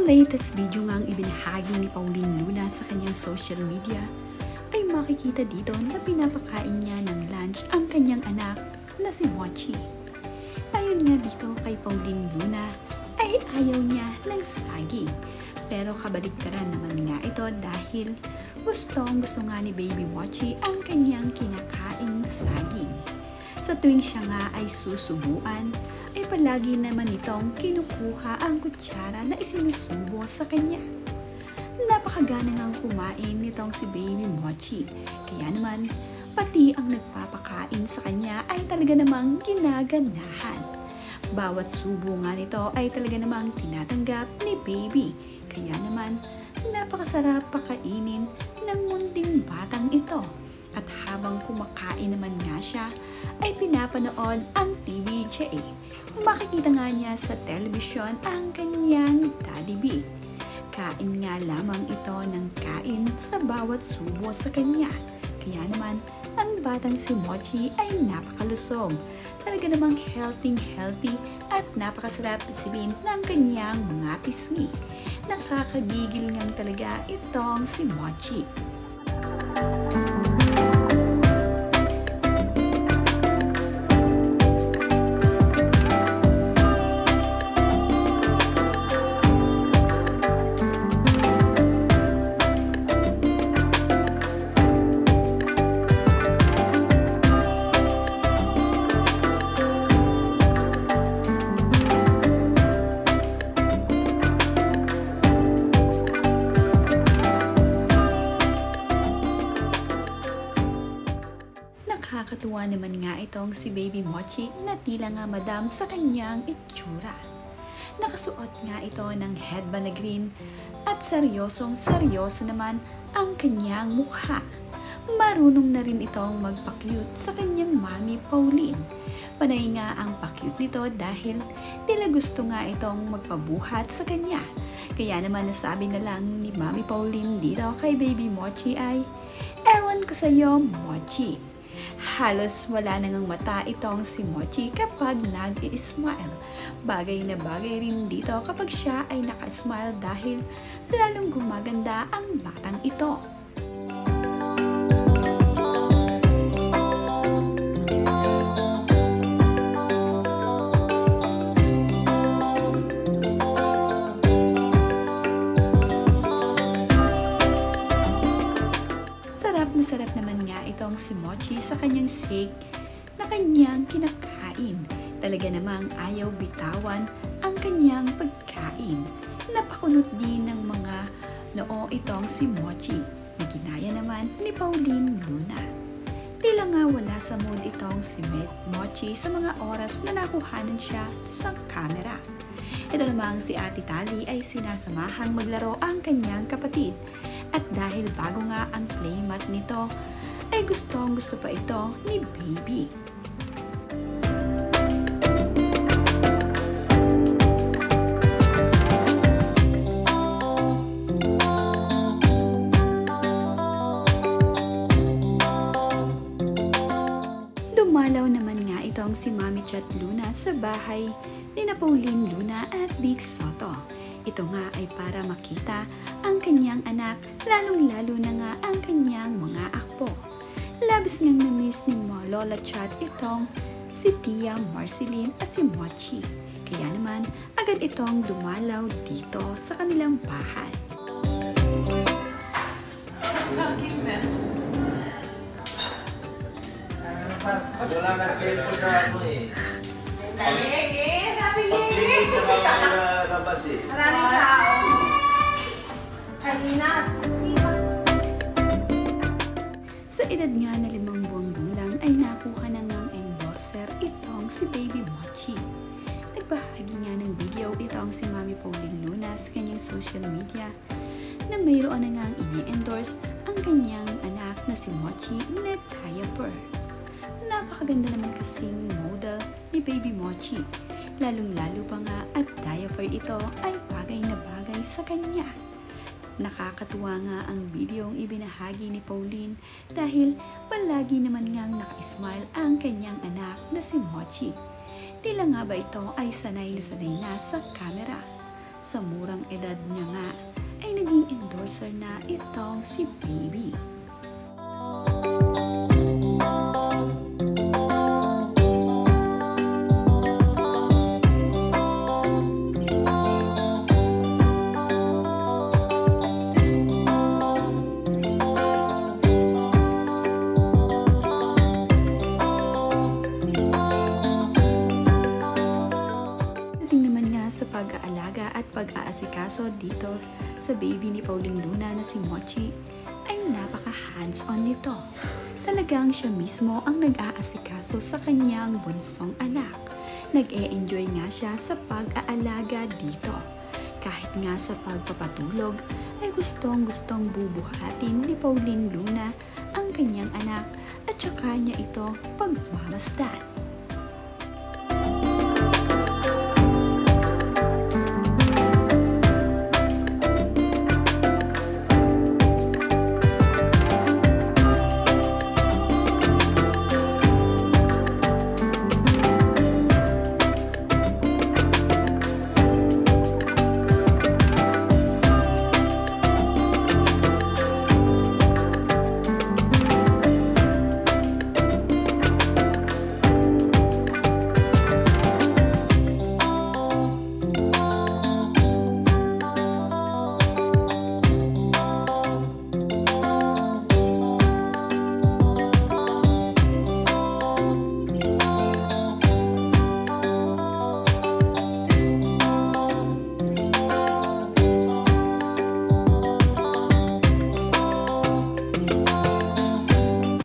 latest video nga ang ibinahagi ni Pauline Luna sa kanyang social media, ay makikita dito na pinapakain niya ng lunch ang kanyang anak na si Mochi. Ayon nga dito kay Pauline Luna, ay ayaw niya ng saging. Pero kabaligtaran naman nga ito dahil gusto nga ni Baby Mochi ang kanyang kinakain saging. Sa tuwing siya nga ay susubuan, ay palagi naman itong kinukuha ang kutsara na isinusubo sa kanya. Napakagana ngang kumain nitong si Baby Mochi, kaya naman pati ang nagpapakain sa kanya ay talaga namang ginaganahan. Bawat subo nga nito ay talaga namang tinatanggap ni Baby, kaya naman napakasarap pakainin ng munting batang ito. At habang kumakain naman nga siya, ay pinapanood ang TVJ. Makikita nga niya sa telebisyon ang kanyang Daddy B. Kain nga lamang ito ng kain sa bawat subo sa kanya. Kaya naman, ang batang si Mochi ay napakalusog. Talaga namang healthy at napakasarap isipin ng kanyang mga pisngi. Nakakagigil nga talaga itong si Mochi. Nakakatuwa naman nga itong si Baby Mochi na tila nga madam sa kanyang itsura. Nakasuot nga ito ng headband na green at seryosong-seryoso naman ang kanyang mukha. Marunong na rin itong magpa-cute sa kanyang mami Pauline. Panay nga ang pa-cute nito dahil tila gusto nga itong magpabuhat sa kanya. Kaya naman nasabi na lang ni Mami Pauline dito kay Baby Mochi ay, "Ewan ko sa'yo, Mochi." Halos wala nang mata itong si Mochi kapag nag-i-smile. Bagay na bagay rin dito kapag siya ay naka-smile dahil lalong gumaganda ang batang ito. Sarap naman nga itong si Mochi sa kanyang shake na kanyang kinakain. Talaga namang ayaw bitawan ang kanyang pagkain. Napakunot din ng mga noo itong si Mochi na ginaya naman ni Pauline Luna. Tila nga wala sa mood itong si Mochi sa mga oras na nakuhanan siya sa camera. Ito namang si Ate Tali ay sinasamahang maglaro ang kanyang kapatid. At dahil bago nga ang playmat nito, ay gustong-gusto pa ito ni Baby. Dumalaw naman nga itong si Mami Chat Luna sa bahay ni Pauline Luna at Big Soto. Ito nga ay para makita ang kanyang anak, lalong-lalo na nga ang kanyang mga akpo. Labis ngang na-miss ni Lola Chat itong si Tia Marceline at si Mochi. Kaya naman, agad itong dumalaw dito sa kanilang bahay. Wala na tempo sa ano eh. Sabi Pag-limit sa mga labas eh. maraming tao. Kanina, Sa edad nga na 5 buwang gulang ay nakuha na ng endorser itong si Baby Mochi. Nagbahagi nga ng video itong si Mami Pauline Luna sa kanyang social media na mayroon na ngang ini-endorse ang kanyang anak na si Mochi na diaper. Napakaganda naman kasing model ni Baby Mochi. Lalong-lalo pa nga at diaper ito ay bagay na bagay sa kanya. Nakakatuwa nga ang video ang ibinahagi ni Pauline dahil palagi naman ngang naka-smile ang kanyang anak na si Mochi. Tila nga ba ito ay sanay na sa camera. Sa murang edad niya nga ay naging endorser na itong si Baby. Sa pag-aalaga at pag-aasikaso dito sa baby ni Pauline Luna na si Mochi ay napaka hands-on nito. Talagang siya mismo ang nag-aasikaso sa kanyang bunsong anak. Nag-e-enjoy nga siya sa pag-aalaga dito. Kahit nga sa pagpapatulog ay gustong-gustong bubuhatin ni Pauline Luna ang kanyang anak at saka niya ito pagmamasdan.